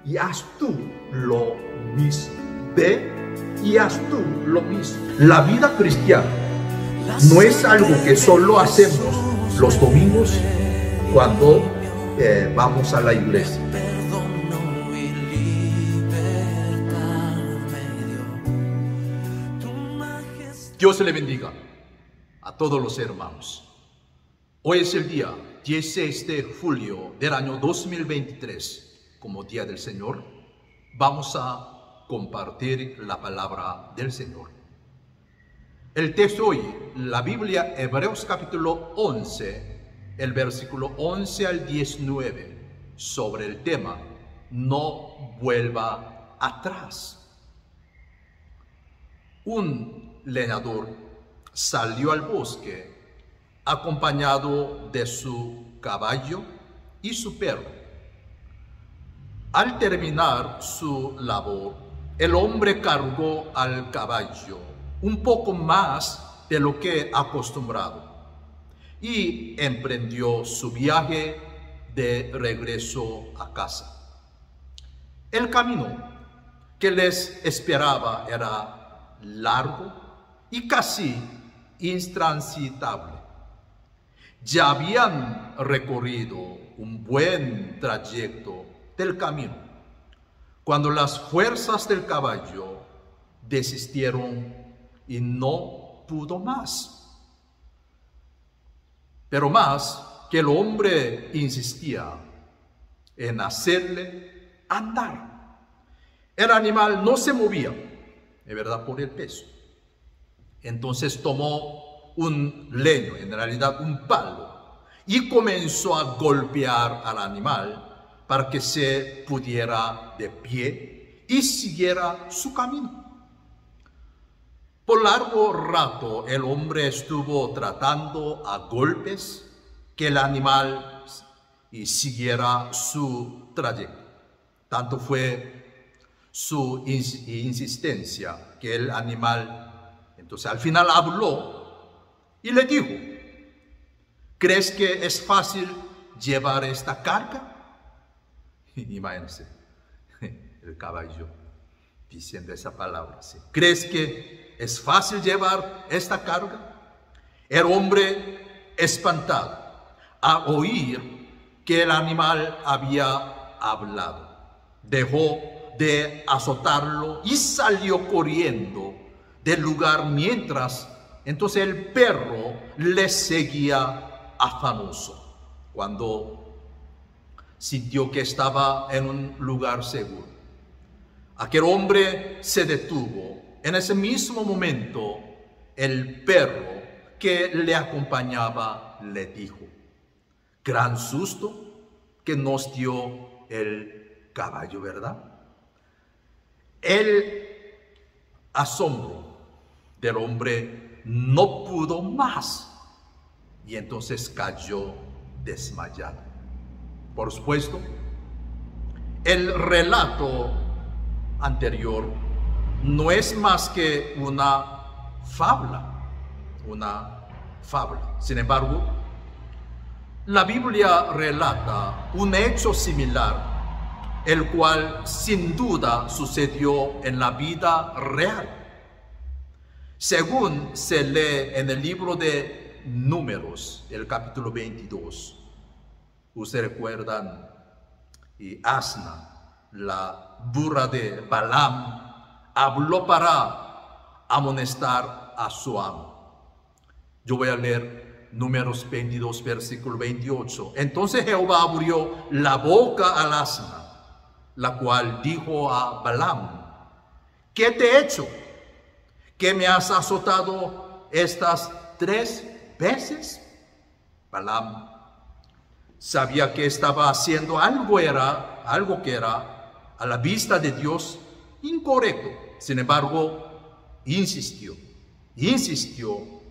y haz tú lo mismo. Ve y haz tú lo mismo. La vida cristiana no es algo que solo hacemos los domingos cuando vamos a la iglesia. Dios le bendiga a todos los hermanos. Hoy es el día 16 de julio del año 2023, como Día del Señor. Vamos a compartir la palabra del Señor. El texto hoy, la Biblia, Hebreos capítulo 11, el versículo 11 al 19, sobre el tema, no vuelva atrás. Un leñador salió al bosque acompañado de su caballo y su perro. Al terminar su labor, el hombre cargó al caballo un poco más de lo que acostumbrado y emprendió su viaje de regreso a casa. El camino que les esperaba era largo y casi intransitable. Ya habían recorrido un buen trayecto del camino cuando las fuerzas del caballo desistieron y no pudo más. Pero más que el hombre insistía en hacerle andar, el animal no se movía, de verdad, por el peso. Entonces tomó un leño, en realidad un palo, y comenzó a golpear al animal para que se pudiera de pie y siguiera su camino. Por largo rato el hombre estuvo tratando a golpes que el animal siguiera su trayecto. Tanto fue su insistencia que el animal entonces al final habló y le dijo: ¿crees que es fácil llevar esta carga? Imagínense, el caballo diciendo esa palabra. ¿Sí? ¿Crees que es fácil llevar esta carga? El hombre, espantado a oír que el animal había hablado, dejó de azotarlo y salió corriendo del lugar mientras entonces el perro le seguía afanoso. Cuando sintió que estaba en un lugar seguro, aquel hombre se detuvo. En ese mismo momento el perro que le acompañaba le dijo: gran susto que nos dio el caballo, ¿verdad? El asombro del hombre no pudo más y entonces cayó desmayado. Por supuesto, el relato anterior no es más que una fábula. Sin embargo, la Biblia relata un hecho similar, el cual sin duda sucedió en la vida real. Según se lee en el libro de Números, el capítulo 22, ustedes recuerdan, y Asna, la burra de Balaam, habló para amonestar a su amo. Yo voy a leer Números 22, versículo 28. Entonces Jehová abrió la boca al asna, la cual dijo a Balaam: ¿qué te he hecho? ¿Que me has azotado estas 3 veces? Balaam sabía que estaba haciendo algo que era a la vista de Dios incorrecto. Sin embargo, insistió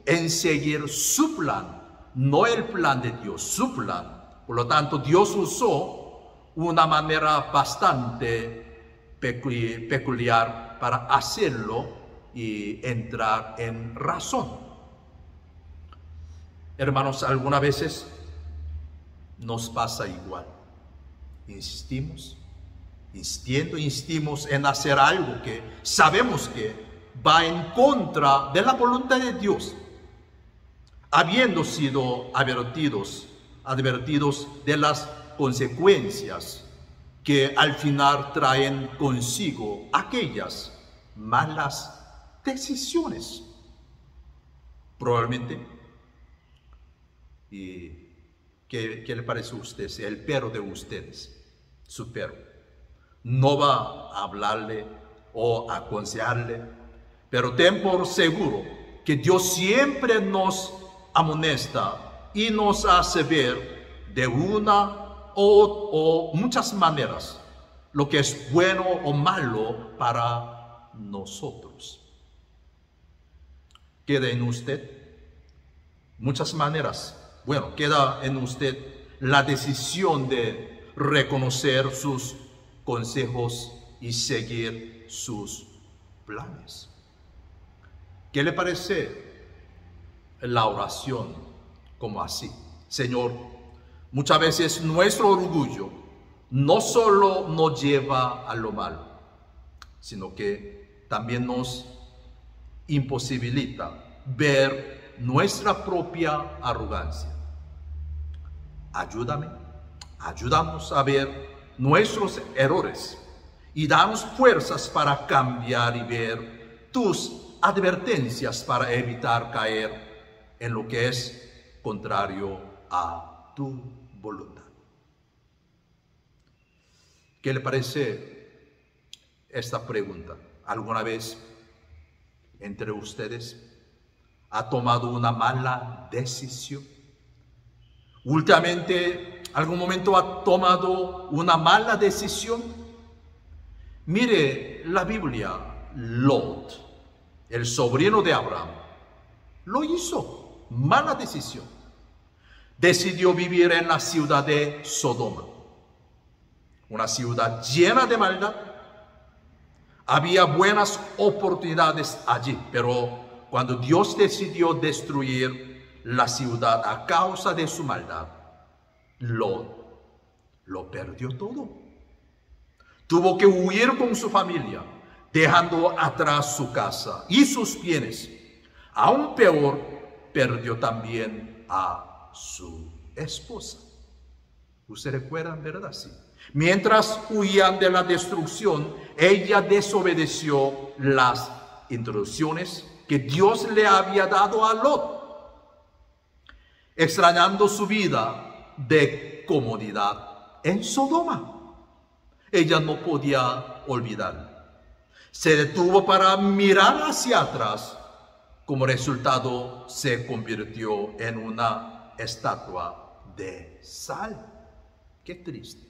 en seguir su plan, no el plan de Dios, su plan. Por lo tanto, Dios usó una manera bastante peculiar para hacerlo y entrar en razón. Hermanos, algunas veces nos pasa igual. Insistimos insistimos en hacer algo que sabemos que va en contra de la voluntad de Dios, habiendo sido advertidos de las consecuencias que al final traen consigo aquellas malas decisiones. Probablemente, ¿y qué le parece a usted? Si el perro de ustedes, su perro, no va a hablarle o aconsejarle, pero ten por seguro que Dios siempre nos amonesta y nos hace ver de una o muchas maneras lo que es bueno o malo para nosotros. Queda en usted muchas maneras. Bueno, queda en usted la decisión de reconocer sus consejos y seguir sus planes. ¿Qué le parece la oración como así? Señor, muchas veces nuestro orgullo no solo nos lleva a lo malo, sino que también nos imposibilita ver nuestra propia arrogancia. Ayúdanos a ver nuestros errores y danos fuerzas para cambiar y ver tus advertencias para evitar caer en lo que es contrario a tu voluntad. ¿Qué le parece esta pregunta? ¿Alguna vez entre ustedes ha tomado una mala decisión? Últimamente, ¿algún momento ha tomado una mala decisión? Mire la Biblia, Lot, el sobrino de Abraham, lo hizo, mala decisión. Decidió vivir en la ciudad de Sodoma, una ciudad llena de maldad. Había buenas oportunidades allí, pero cuando Dios decidió destruir la ciudad a causa de su maldad, Lot lo perdió todo. Tuvo que huir con su familia, dejando atrás su casa y sus bienes. Aún peor, perdió también a su esposa. ¿Usted recuerda, verdad? Sí. Mientras huían de la destrucción, ella desobedeció las instrucciones que Dios le había dado a Lot, extrañando su vida de comodidad en Sodoma. Ella no podía olvidarlo. Se detuvo para mirar hacia atrás. Como resultado, se convirtió en una estatua de sal. Qué triste.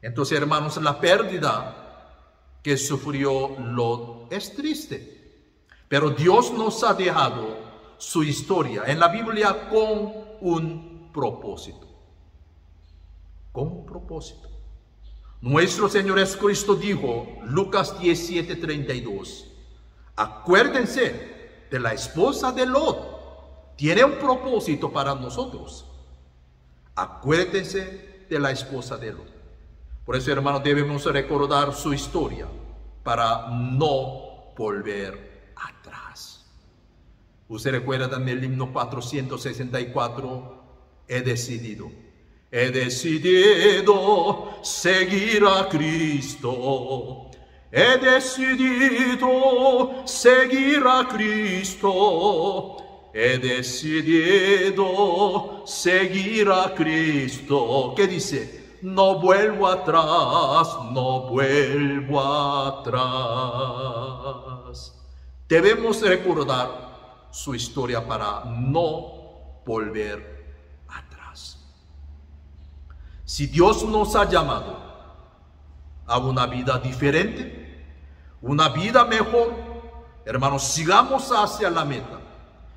Entonces, hermanos, la pérdida que sufrió Lot es triste. Pero Dios nos ha dejado su historia en la Biblia con un propósito. Con un propósito. Nuestro Señor Jesucristo dijo, Lucas 17:32, acuérdense de la esposa de Lot. Tiene un propósito para nosotros. Acuérdense de la esposa de Lot. Por eso, hermanos, debemos recordar su historia para no volver atrás. Usted recuerda también el himno 464, he decidido seguir a Cristo. He decidido seguir a Cristo. He decidido seguir a Cristo. ¿Qué dice? No vuelvo atrás, no vuelvo atrás. Debemos recordar su historia para no volver atrás. Si Dios nos ha llamado a una vida diferente, una vida mejor, hermanos, sigamos hacia la meta.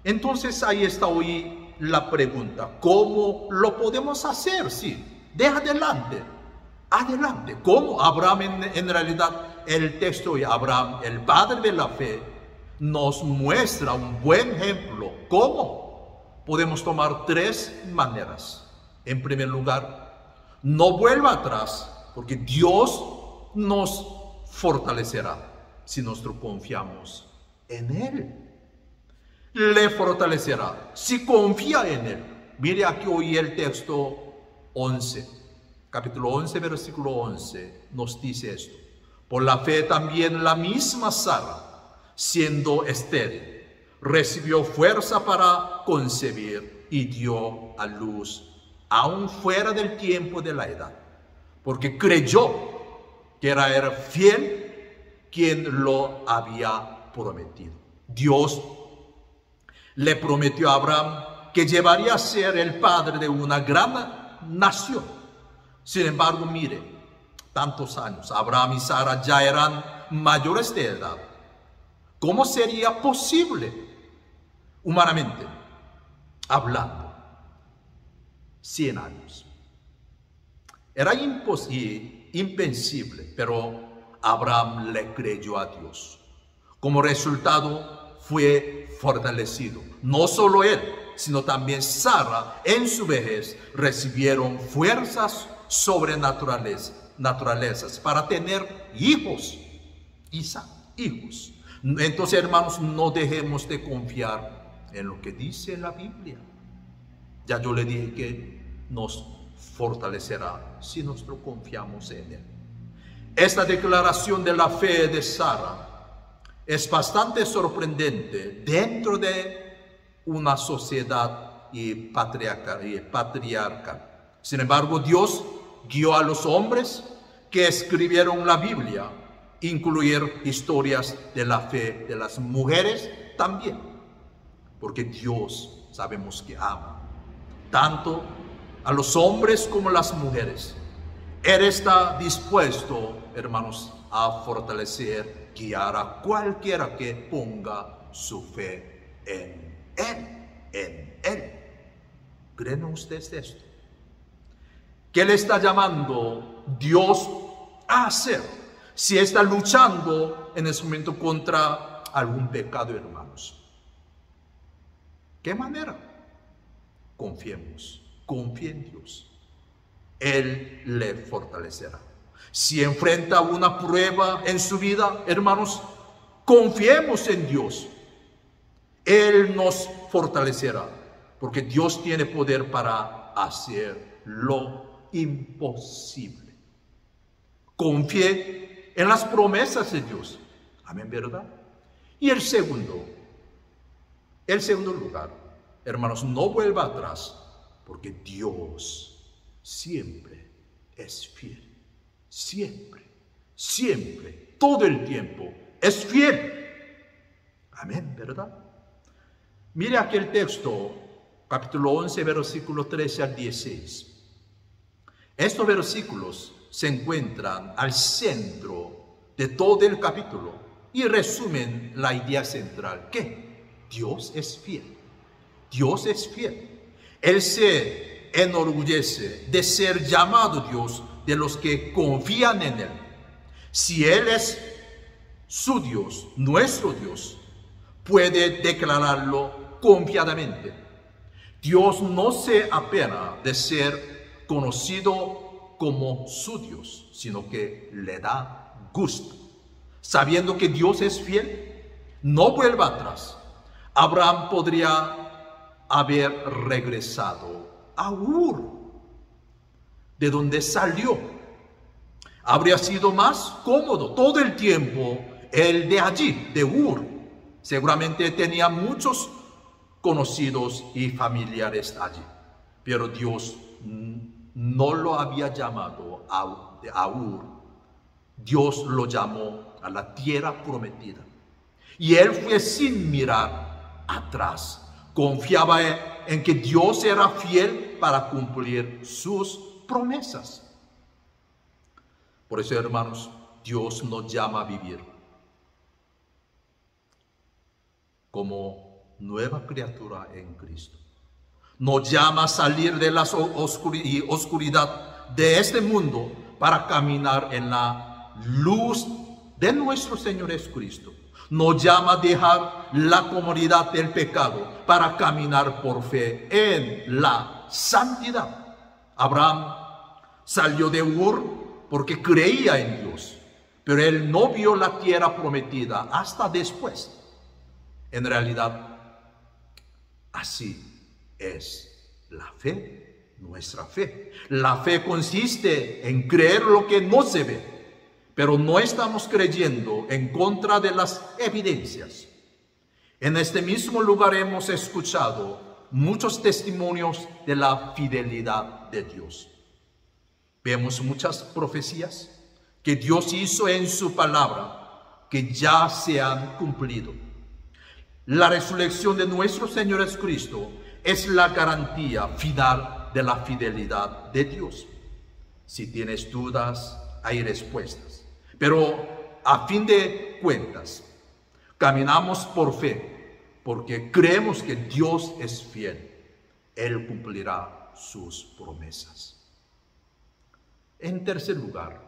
Entonces ahí está hoy la pregunta, ¿cómo lo podemos hacer? Sí, de adelante. ¿Cómo? Abraham, en realidad, el texto de Abraham, el padre de la fe, nos muestra un buen ejemplo. ¿Cómo? Podemos tomar tres maneras. En primer lugar, no vuelva atrás porque Dios nos fortalecerá si nosotros confiamos en Él. Le fortalecerá si confía en Él. Mire aquí hoy el texto 11, capítulo 11, versículo 11, nos dice esto. Por la fe también la misma Sara, siendo estéril, recibió fuerza para concebir y dio a luz, aún fuera del tiempo de la edad, porque creyó que era fiel quien lo había prometido. Dios le prometió a Abraham que llevaría a ser el padre de una gran nación. Sin embargo, mire, tantos años, Abraham y Sara ya eran mayores de edad. ¿Cómo sería posible, humanamente hablando, 100 años? Era impensible, pero Abraham le creyó a Dios. Como resultado, fue fortalecido. No solo él, sino también Sara en su vejez recibieron fuerzas sobrenaturales para tener hijos. Hijos. Entonces, hermanos, no dejemos de confiar en lo que dice la Biblia. Ya yo le dije que nos fortalecerá si nosotros confiamos en Él. Esta declaración de la fe de Sara es bastante sorprendente dentro de una sociedad patriarcal. Sin embargo, Dios guió a los hombres que escribieron la Biblia, incluir historias de la fe de las mujeres también, porque Dios sabemos que ama tanto a los hombres como a las mujeres. Él está dispuesto, hermanos, a fortalecer, guiar a cualquiera que ponga su fe en Él. ¿Creen ustedes esto? ¿Qué le está llamando Dios a hacer si está luchando en ese momento contra algún pecado, hermanos? ¿Qué manera? Confiemos, confíe en Dios. Él le fortalecerá. Si enfrenta una prueba en su vida, hermanos, confiemos en Dios. Él nos fortalecerá, porque Dios tiene poder para hacer lo imposible. Confíe en las promesas de Dios. Amén, ¿verdad? Y el segundo lugar, hermanos, no vuelva atrás, porque Dios siempre es fiel. Siempre, todo el tiempo es fiel. Amén, ¿verdad? Mire aquel texto, capítulo 11, versículo 13 al 16. Estos versículos se encuentran al centro de todo el capítulo y resumen la idea central, que Dios es fiel. Dios es fiel. Él se enorgullece de ser llamado Dios de los que confían en Él. Si Él es su Dios, nuestro Dios, puede declararlo confiadamente. Dios no se apena de ser conocido como su Dios, sino que le da gusto. Sabiendo que Dios es fiel, no vuelva atrás. Abraham podría haber regresado a Ur, de donde salió. Habría sido más cómodo todo el tiempo el de allí, de Ur. Seguramente tenía muchos conocidos y familiares allí, pero Dios no lo había llamado a Ur. Dios lo llamó a la tierra prometida. Y él fue sin mirar atrás. Confiaba en que Dios era fiel para cumplir sus promesas. Por eso, hermanos, Dios nos llama a vivir como nueva criatura en Cristo. Nos llama a salir de la oscuridad de este mundo para caminar en la luz de nuestro Señor Jesucristo. Nos llama a dejar la comodidad del pecado para caminar por fe en la santidad. Abraham salió de Ur porque creía en Dios, pero él no vio la tierra prometida hasta después. En realidad, así es la fe, nuestra fe. La fe consiste en creer lo que no se ve, pero no estamos creyendo en contra de las evidencias. En este mismo lugar hemos escuchado muchos testimonios de la fidelidad de Dios. Vemos muchas profecías que Dios hizo en su palabra, que ya se han cumplido. La resurrección de nuestro Señor Jesucristo es la garantía final de la fidelidad de Dios. Si tienes dudas, hay respuestas. Pero a fin de cuentas, caminamos por fe, porque creemos que Dios es fiel. Él cumplirá sus promesas. En tercer lugar,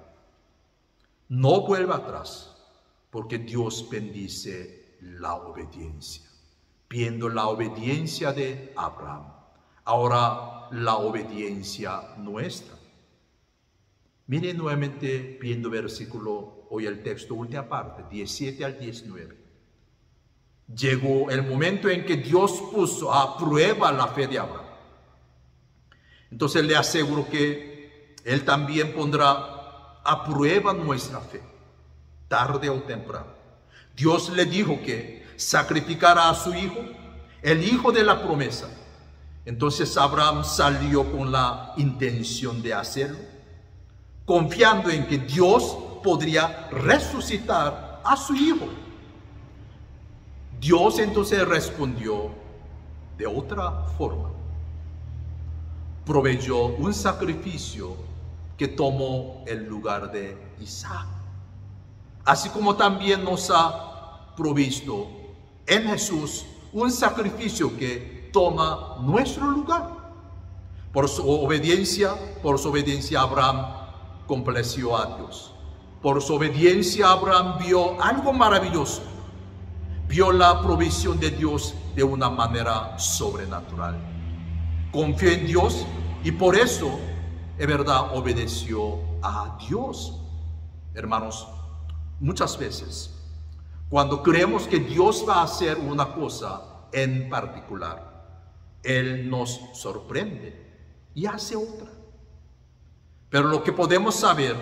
no vuelva atrás, porque Dios bendice la obediencia. Viendo la obediencia de Abraham, ahora la obediencia nuestra. Miren nuevamente viendo versículo, hoy el texto, última parte, 17 al 19. Llegó el momento en que Dios puso a prueba la fe de Abraham. Entonces le aseguro que Él también pondrá a prueba nuestra fe, tarde o temprano. Dios le dijo que sacrificara a su hijo, el hijo de la promesa. Entonces Abraham salió con la intención de hacerlo, confiando en que Dios podría resucitar a su hijo. Dios entonces respondió de otra forma. Proveyó un sacrificio que tomó el lugar de Isaac. Así como también nos ha provisto en Jesús un sacrificio que toma nuestro lugar. Por su obediencia Abraham complació a Dios. Por su obediencia Abraham vio algo maravilloso. Vio la provisión de Dios de una manera sobrenatural. Confió en Dios y por eso, es verdad, obedeció a Dios. Hermanos, muchas veces, cuando creemos que Dios va a hacer una cosa en particular, Él nos sorprende y hace otra. Pero lo que podemos saber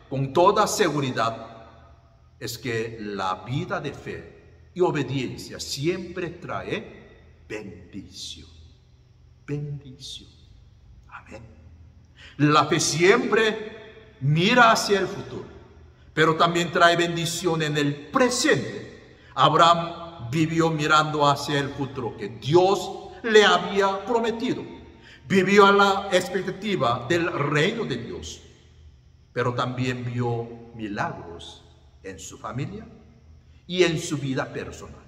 con toda seguridad es que la vida de fe y obediencia siempre trae bendición. Bendición. Amén. La fe siempre mira hacia el futuro, pero también trae bendición en el presente. Abraham vivió mirando hacia el futuro que Dios le había prometido. Vivió a la expectativa del reino de Dios, pero también vio milagros en su familia y en su vida personal.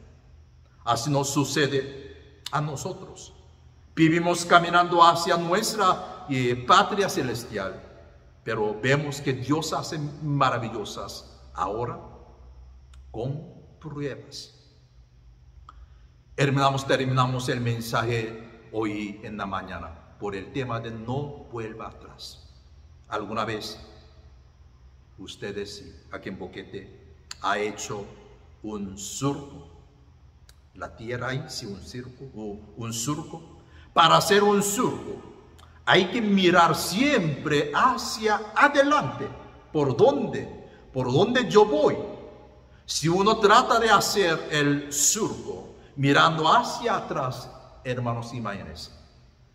Así nos sucede a nosotros. Vivimos caminando hacia nuestra patria celestial, pero vemos que Dios hace maravillosas ahora con pruebas. Terminamos el mensaje hoy en la mañana por el tema de no vuelva atrás. ¿Alguna vez ustedes aquí en Boquete ha hecho un surco? La tierra ahí, sí, un surco. Para hacer un surco hay que mirar siempre hacia adelante. ¿Por dónde? ¿Por dónde yo voy? Si uno trata de hacer el surco mirando hacia atrás, hermanos, imagínense,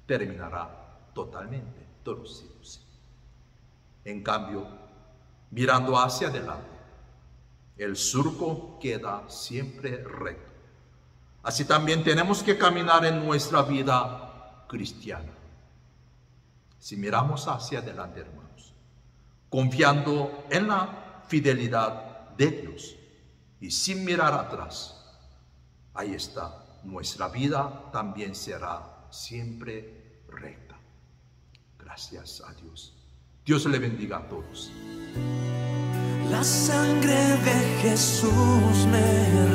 terminará totalmente torcido. En cambio, mirando hacia adelante, el surco queda siempre recto. Así también tenemos que caminar en nuestra vida cristiana. Si miramos hacia adelante, hermanos, confiando en la fidelidad de Dios y sin mirar atrás, ahí está, nuestra vida también será siempre recta. Gracias a Dios. Dios le bendiga a todos. La sangre de Jesús me